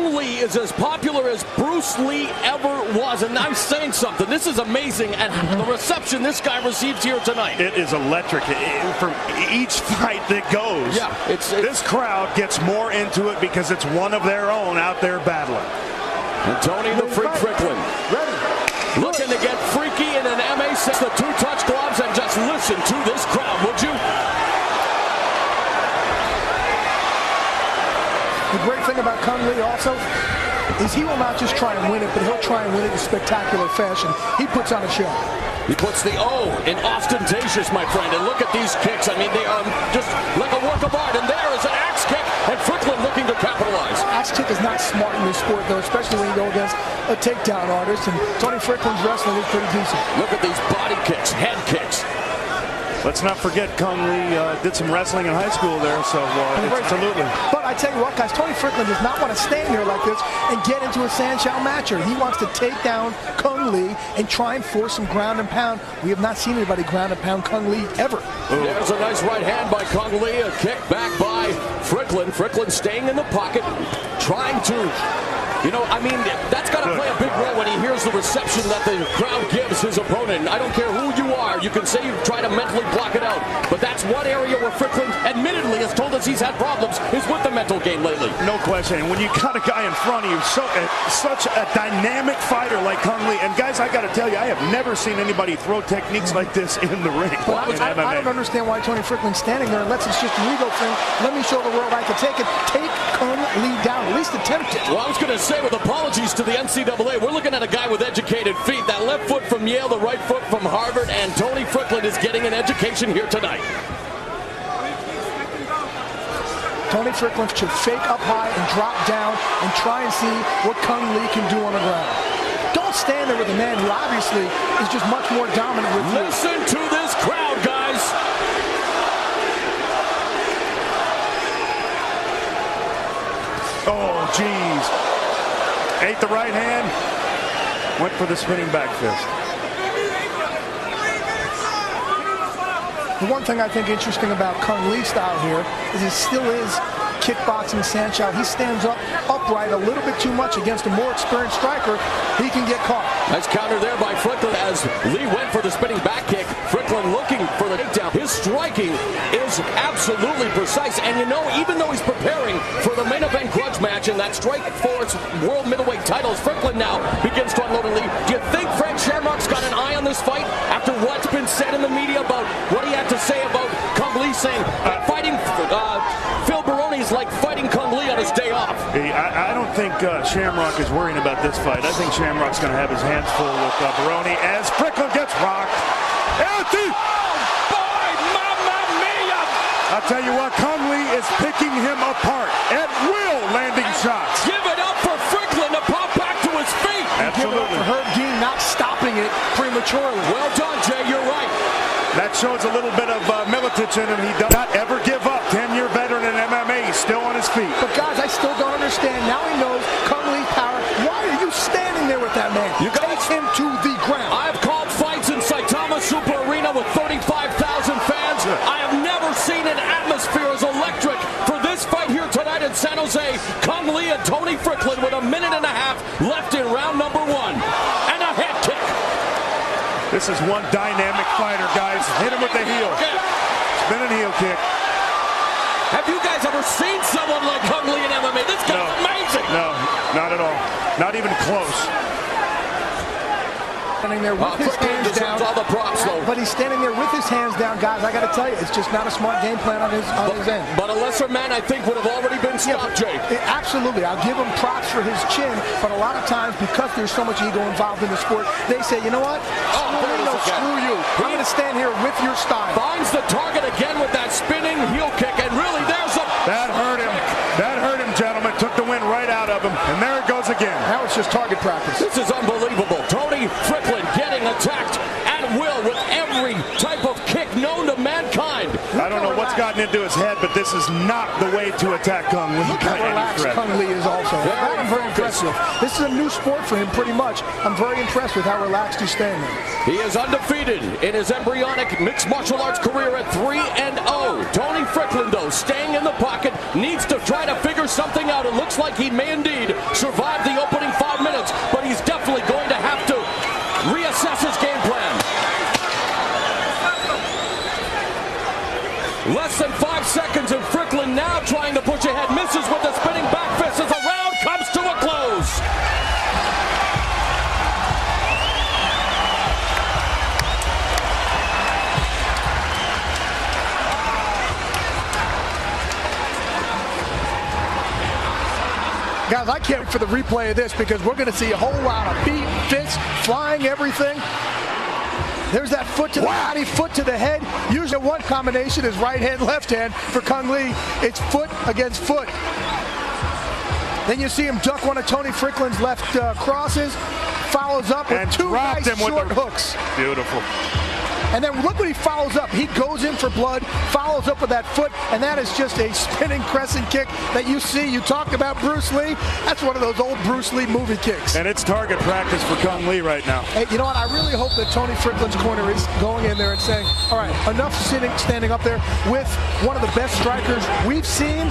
Cung Lê is as popular as Bruce Lee ever was, and I'm saying something. This is amazing, and the reception this guy receives here tonight. It is electric. From each fight that goes, this crowd gets more into it because it's one of their own out there battling. And Tony the Freak Fryklund looking to get freaky in an MA set. The two-touch gloves, and just listen to this crowd, would you? The great thing about Cung Lê also is he will not just try and win it, but he'll try and win it in spectacular fashion. He puts on a show. He puts the O in ostentatious, my friend, and look at these kicks. I mean, they are just like a work of art, and there is an axe kick, and Fryklund looking to capitalize. Axe kick is not smart in this sport, though, especially when you go against a takedown artist, and Tony Fryklund's wrestling is pretty decent. Look at these body kicks, head kicks. Let's not forget Cung Lê did some wrestling in high school there, so absolutely. But I tell you what, guys, Tony Fryklund does not want to stand there like this and get into a Sanchow matcher. He wants to take down Cung Lê and try and force some ground and pound. We have not seen anybody ground and pound Cung Lê ever. Ooh. There's a nice right hand by Cung Lê, a kick back by Fryklund. Fryklund staying in the pocket, trying to... You know, I mean, that's got to play a big role when he hears the reception that the crowd gives his opponent. I don't care who you are. You can say you try to mentally block it out. But that's one area where Fryklund admittedly has told us he's had problems, is with the mental game lately. No question. And when you got a guy in front of you, such a dynamic fighter like Cung Lê, and guys, I got to tell you, I have never seen anybody throw techniques like this in the ring. Well, I don't understand why Tony Fryklund's standing there unless it's just an ego thing. Let me show the world I can take it. Take Cung Lê down, at least attempt it. Well, I was going to say, with apologies to the NCAA, we're looking at a guy with educated feet. That left foot from Yale, the right foot from Harvard, and Tony Fryklund is getting an education here tonight. Tony Fryklund should fake up high and drop down and try and see what Cung Lê can do on the ground. Don't stand there with a man who obviously is just much more dominant with you. Listen to this crowd, guys. Oh, geez. Ate the right hand, went for the spinning back fist. The one thing I think interesting about Cung Lé's style here is it still is kickboxing Sanchow. He stands up upright a little bit too much against a more experienced striker. He can get caught. Nice counter there by Fryklund as Lê went for the spinning back kick. Fryklund looking for the takedown. His striking is absolutely precise. And you know, even though he's preparing for the main event grudge match in that Strikeforce World Middleweight titles, Fryklund now begins to unload and lead. Do you think Frank Shamrock's got an eye on this fight after what's been said in the media about what he had to say about Cung Lê saying fighting Phil Baroni's like fighting Cung Lê on his day off? I don't think Shamrock is worrying about this fight. I think Shamrock's going to have his hands full with Baroni as Fryklund gets rocked. I'll tell you what, Cung Lê is picking him apart at will, landing shots. Give it up for Fryklund to pop back to his feet. Absolutely. Give it up for Herb Dean not stopping it prematurely. Well done, Jay, you're right. That shows a little bit of militance in him. He does not ever give up. 10-year veteran in MMA, he's still on his feet. But guys, I still don't understand. Now he knows Cung Lé's power. Why are you standing there with that man? You guys, take him to the ground. I've called fights in Saitama Super Arena with 35,000 fans. I have never seen an atmosphere as electric for this fight here tonight in San Jose. Cung Lê and Tony Fryklund with a minute and a half left in round number 1. And a head kick. This is one dynamic fighter, guys. Hit him with the heel. Spinning heel kick. Have you guys ever seen someone like Cung Lê in MMA? This guy's amazing. No, not at all. Not even close. Standing there with his hands down. All the props, though. But he's standing there with his hands down, guys. I got to tell you, it's just not a smart game plan on his end. But a lesser man, I think, would have already been stopped, Jay. Absolutely. I'll give him props for his chin, but a lot of times, because there's so much ego involved in the sport, they say, you know what? Screw you. I'm going to stand here with your style. Finds the target again with that spinning heel kick, and really, there's a... That hurt him. That hurt him, gentlemen. Took the wind right out of him, and there it goes again. Now it's just target practice. This is unbelievable. Tony Fryklund getting attacked at will with every type of kick known to mankind. I don't know what's what's gotten into his head, but this is not the way to attack Cung Lê. Look how relaxed Cung Lê is also. That I'm very impressed with. This is a new sport for him, pretty much. I'm very impressed with how relaxed he's staying there. He is undefeated in his embryonic mixed martial arts career at 3-0. Tony Fryklund, though, staying in the pocket, needs to try to figure something out. It looks like he may indeed survive the opening 5 minutes, but he's definitely going to have to reassess his game plan. Less than 5 seconds, and Fryklund now trying to push ahead, misses with the spinning back fist as the round comes to a close. Guys, I can't wait for the replay of this because we're going to see a whole lot of feet, fists, flying, everything. There's that foot to the body, foot to the head. Usually one combination is right hand, left hand. For Cung Lê, it's foot against foot. Then you see him duck one of Tony Fryklund's left crosses, follows up with two nice short hooks. Beautiful. And then look what he follows up. He goes in for blood, follows up with that foot, and that is just a spinning crescent kick that you see. You talked about Bruce Lee. That's one of those old Bruce Lee movie kicks. And it's target practice for Cung Lê right now. Hey, you know what? I really hope that Tony Fryklund's corner is going in there and saying, all right, enough standing up there with one of the best strikers we've seen.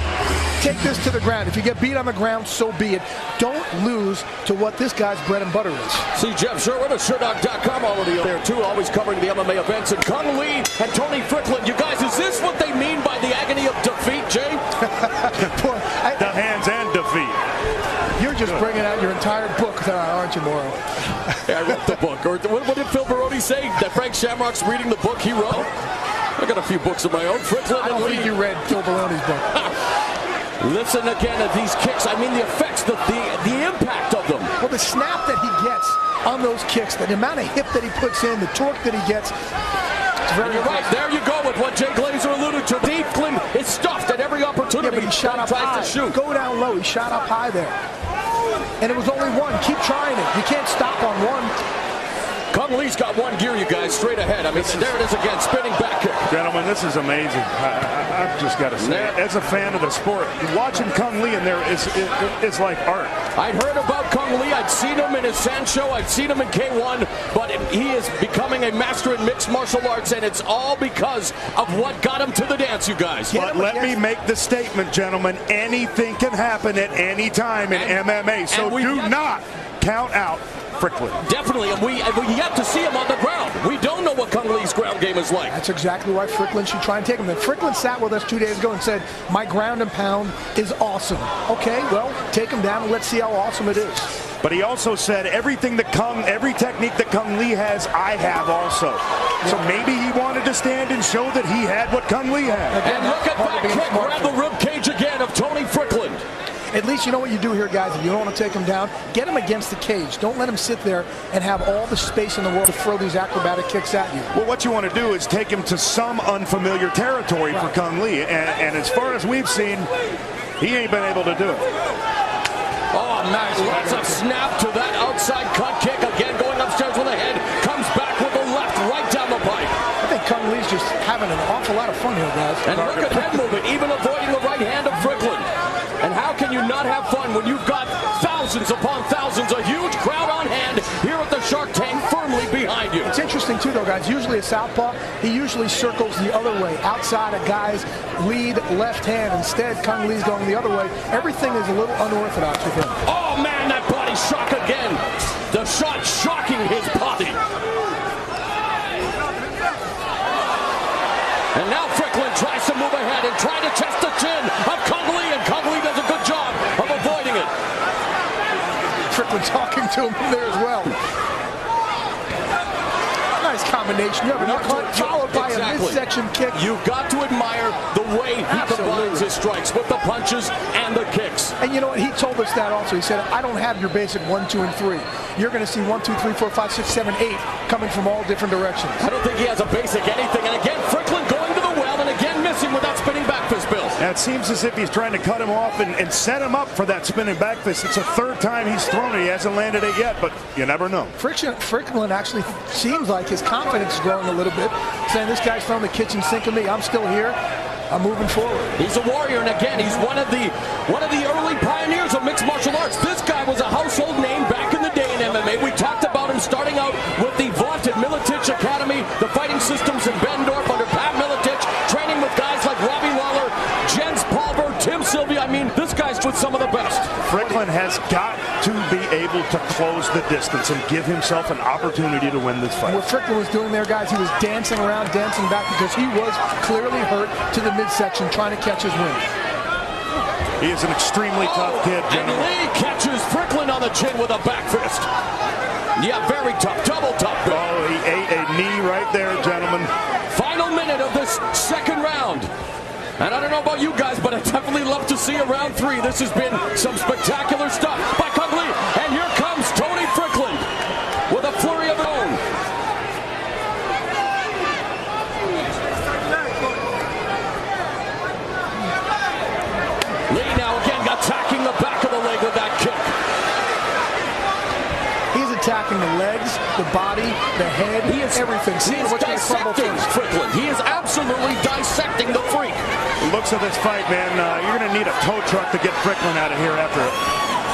Take this to the ground. If you get beat on the ground, so be it. Don't lose to what this guy's bread and butter is. See Jeff Sherwood of SureDog.com already there too, always covering the MMA events. And Cung Lê and Tony Fryklund, you guys, is this what they mean by the agony of defeat, Jay? Boy, the hands and defeat. You're just bringing out your entire book, aren't you, Mauro? Yeah, I wrote the book. Or what did Phil Baroni say? That Frank Shamrock's reading the book he wrote? I got a few books of my own. Fryklund I don't think you read Phil Baroni's book. Listen again at these kicks. I mean the effects, the impact of them. Well, the snap that he gets on those kicks, the amount of hip that he puts in, the torque that he gets. It's very You're right. There you go with what Jay Glazer alluded to. Fryklund is stuffed at every opportunity. Yeah, but he shot up high. To shoot. Go down low. He shot up high there. And it was only one. Keep trying it. You can't stop on one. Cung Lé's got one gear, you guys, straight ahead. I mean, there it is again, spinning back kick. Gentlemen, this is amazing. I've just got to say, as a fan of the sport, watching Cung Lê in there is like art. I'd heard about Cung Lê. I'd seen him in his Sancho. I'd seen him in K1. But he is becoming a master in mixed martial arts, and it's all because of what got him to the dance, you guys. But let me make the statement, gentlemen. Anything can happen at any time in MMA, so do not count out Fryklund. Definitely, and we yet to see him on the ground. We don't know what Cung Lé's ground game is like. That's exactly why Fryklund should try and take him. And Fryklund sat with us 2 days ago and said, my ground and pound is awesome. Okay, well, take him down and let's see how awesome it is. But he also said every technique that Cung Lê has, I have also. So maybe he wanted to stand and show that he had what Cung Lê had. And look at that kick, grab the rib cage again of Tony Fryklund. At least you know what you do here, guys. If you don't want to take him down, get him against the cage. Don't let him sit there and have all the space in the world to throw these acrobatic kicks at you. Well, what you want to do is take him to some unfamiliar territory for Cung Lê. And as far as we've seen, he ain't been able to do it. Oh, nice. Lots of snap to that outside cut kick. Again, going upstairs with a head. Comes back with the left right down the pipe. I think Cung Lé's just having an awful lot of fun here, guys. And look at head movement, even avoiding the right hand of Fryklund. And how can you not have fun when you've got thousands upon thousands, a huge crowd on hand here at the Shark Tank firmly behind you? It's interesting, too, though, guys. Usually a southpaw, he usually circles the other way, outside a guy's lead left hand. Instead, Cung Lé's going the other way. Everything is a little unorthodox with him. Oh, man, that body shock again. The shot shocking his body. And now Fryklund tries to move ahead and try to test the chin of Cung Lê, and Cung Lê does a good job of avoiding it. Fryklund talking to him there as well. Nice combination. You have an uppercut followed by a midsection kick. You've got to admire the way he combines his strikes with the punches and the kicks. And you know what? He told us that also. He said, I don't have your basic 1, 2, and 3. You're going to see 1, 2, 3, 4, 5, 6, 7, 8 coming from all different directions. I don't think he has a basic anything. And again, Fryklund going to the well and again missing with that spinning back fist, Bill. Now it seems as if he's trying to cut him off and set him up for that spinning back fist. It's the third time he's thrown it. He hasn't landed it yet, but you never know. Fryklund actually seems like his confidence is growing a little bit, saying this guy's throwing the kitchen sink at me. I'm still here. I'm moving forward. He's a warrior, and again, he's one of the early pioneers of mixed martial arts. This guy was a household name back in the day in MMA. We talked about him starting out with the vaunted Miletich Academy, the fighting systems in Bendorf under Pat Miletich, training with guys like Robbie Lawler, Jens Palver, Tim Sylvia. I mean, this guy's with some of the best. Fryklund has got to be able to close the distance and give himself an opportunity to win this fight. What Fryklund was doing there, guys, he was dancing around, dancing back, because he was clearly hurt to the midsection trying to catch his wind. He is an extremely tough kid, gentlemen. And Lee catches Fryklund on the chin with a back fist. Yeah, very tough, double tough. Oh, he ate a knee right there, gentlemen. Final minute of this second round. And I don't know about you guys, but I definitely love to see a round 3. This has been some spectacular stuff by Cung Lê. And here comes Tony Fryklund with a flurry of his own. Lee now again attacking the back of the leg with that kick. He's attacking the legs, the body, the head, He is everything. He is dissecting Fryklund. He is absolutely dissecting the freak. Looks of this fight, man, you're going to need a tow truck to get Fryklund out of here after it.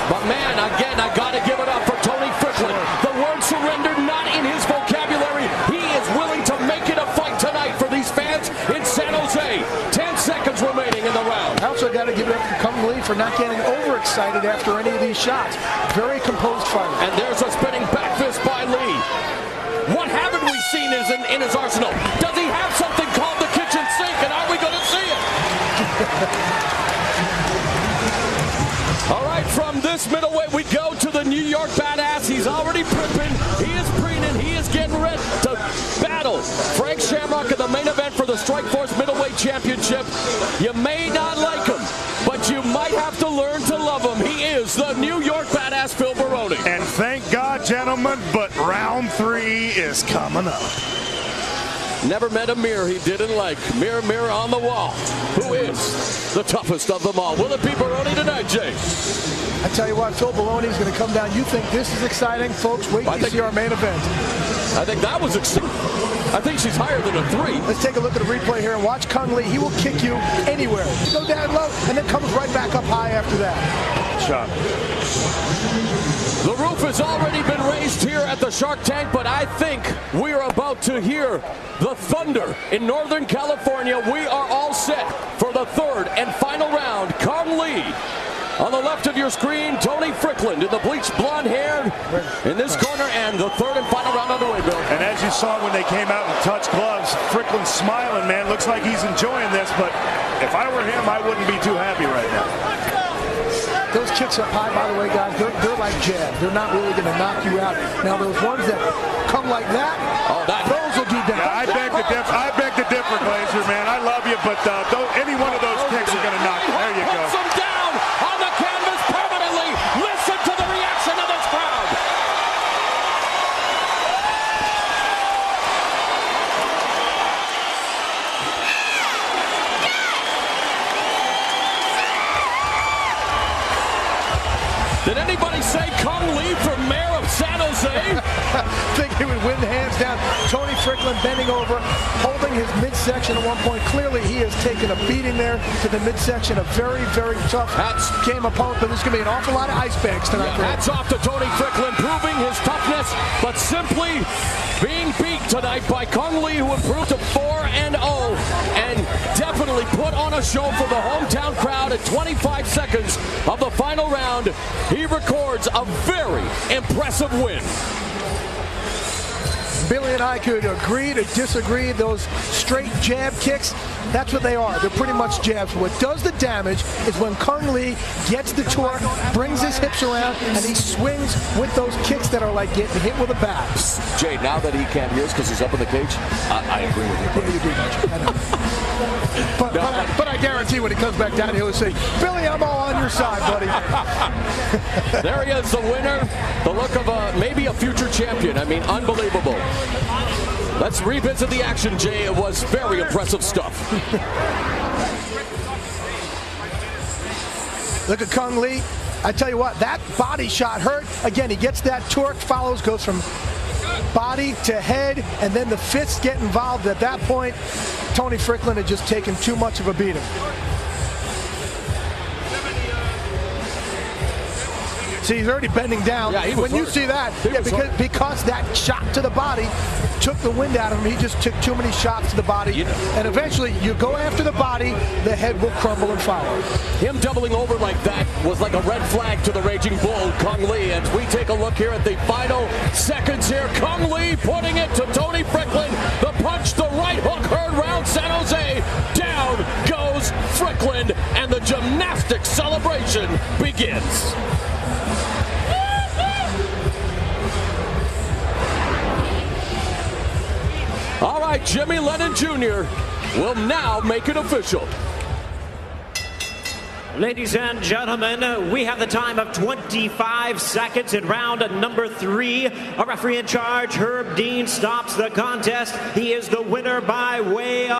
But man, again, I got to give it up for Tony Fryklund. The word surrender not in his vocabulary. He is willing to make it a fight tonight for these fans in San Jose. 10 seconds remaining in the round. I also got to give it up to Cung Lê for not getting overexcited after any of these shots. Very composed fighter. And there's a spinning back fist by Lee. What haven't we seen in his arsenal? Does he have something called the kitchen sink, and are we going to see it? All right, from this middleweight, we go to the New York Badass. He's already prepping. He is preening. He is getting ready to battle Frank Shamrock in the main event for the Strikeforce Middleweight Championship. You may not like him, but you might have to learn to love him. He is the New York Badass, Phil Baroni. And thank God, gentlemen, but round 3 is coming up. Never met a mirror he didn't like. Mirror, mirror on the wall. Who is the toughest of them all? Will it be Baroni tonight, Jay? I tell you what, Phil Baroni is going to come down. You think this is exciting? Folks, wait till you see our main event. I think that was exciting. I think she's higher than a 3. Let's take a look at the replay here and watch Cung Lê. He will kick you anywhere. Go down low and then comes right back up high after that. Shot. The roof has already been raised here at the Shark Tank, but I think we are about to hear the thunder in Northern California. We are all set for the third and final round. Cung Lê. On the left of your screen, Tony Fryklund in the bleached blonde hair in this corner, and the third and final round underway, Bill. And as you saw when they came out and touched gloves, Fryklund's smiling, man. Looks like he's enjoying this, but if I were him, I wouldn't be too happy right now. Those kicks up high, by the way, guys, they're like jabs. They're not really going to knock you out. Now, those ones that come like that, those will do damage. Yeah, I beg to differ, Glazer, man. I love you, but any one of those kicks are going to knock you. There you go. Puts him down on the canvas permanently. Listen to the reaction of this crowd. Did anybody say Cung Lê for mayor of San Jose? Think he would win hands down. Tony Fryklund bending over, holding his midsection at one point. Clearly, he has taken a beating there to the midsection. A very, very tough game opponent, but there's going to be an awful lot of ice bags tonight. Yeah, hats off to Tony Fryklund, proving his toughness, but simply being beat tonight by Cung Lê, who improved to 4-0 and definitely put on a show for the hometown crowd at 25 seconds of the final round. He records a very impressive win. Billy and I could agree to disagree. Those straight jab kicks, that's what they are. They're pretty much jabs. What does the damage is when Cung Lê gets the torque, brings his hips around, and he swings with those kicks that are like getting hit with a bat. Jay, now that he can't hear us because he's up in the cage, I agree with you. Yeah, you do, I know. But I guarantee when he comes back down, he'll say, Billy, I'm all on your side, buddy. There he is, the winner. The look of maybe a future champion. I mean, unbelievable. Let's revisit the action, Jay. It was very impressive stuff. Look at Cung Lê. I tell you what, that body shot hurt. Again, he gets that torque, follows, goes from body to head, and then the fists get involved. At that point, Tony Fryklund had just taken too much of a beating. See, he's already bending down. Yeah, when you see that, because that shot to the body took the wind out of him, he just took too many shots to the body. And eventually, you go after the body, the head will crumble and follow. Him doubling over like that was like a red flag to the Raging Bull, Cung Lê. And we take a look here at the final seconds here. Cung Lê putting it to Tony Fryklund. The punch, the right hook heard round San Jose. Down goes Fryklund, and the gymnastic celebration begins. All right, Jimmy Lennon Jr. will now make it official. Ladies and gentlemen, we have the time of 25 seconds in round number 3. A referee in charge, Herb Dean, stops the contest. He is the winner by way of